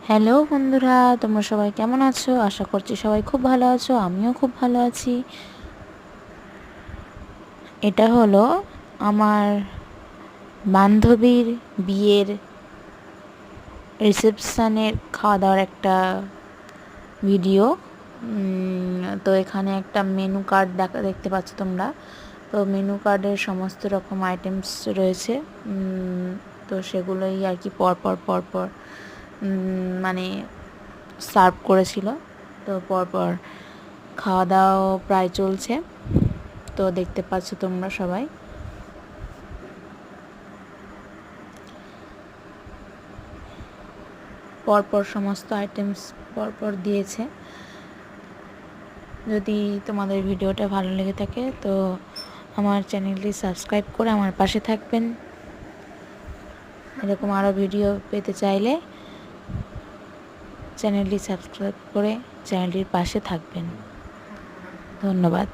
Hello বন্ধুরা, তোমরা সবাই কেমন আছো? আশা করছি সবাই খুব ভালো আছো, আমিও খুব ভালো আছি। এটা হলো আমার বান্ধবীর বিয়ের রিসেপশানের খাওয়া দাওয়ার একটা ভিডিও। তো এখানে একটা মেনু কার্ড দেখতে পাচ্ছ তোমরা। তো মেনু কার্ডের সমস্ত রকম আইটেমস রয়েছে। তো সেগুলোই আর কি পরপর মানে সার্ভ করেছিল। তো পরপর খাওয়া দাওয়াও প্রায় চলছে। তো দেখতে পাচ্ছ তোমরা সবাই। পরপর সমস্ত আইটেমস পরপর দিয়েছে। যদি তোমাদের ভিডিওটা ভালো লেগে থাকে তো আমার চ্যানেলটি সাবস্ক্রাইব করে আমার পাশে থাকবেন। এরকম আরও ভিডিও পেতে চাইলে চ্যানেলটি সাবস্ক্রাইব করে চ্যানেলটির পাশে থাকবেন। ধন্যবাদ।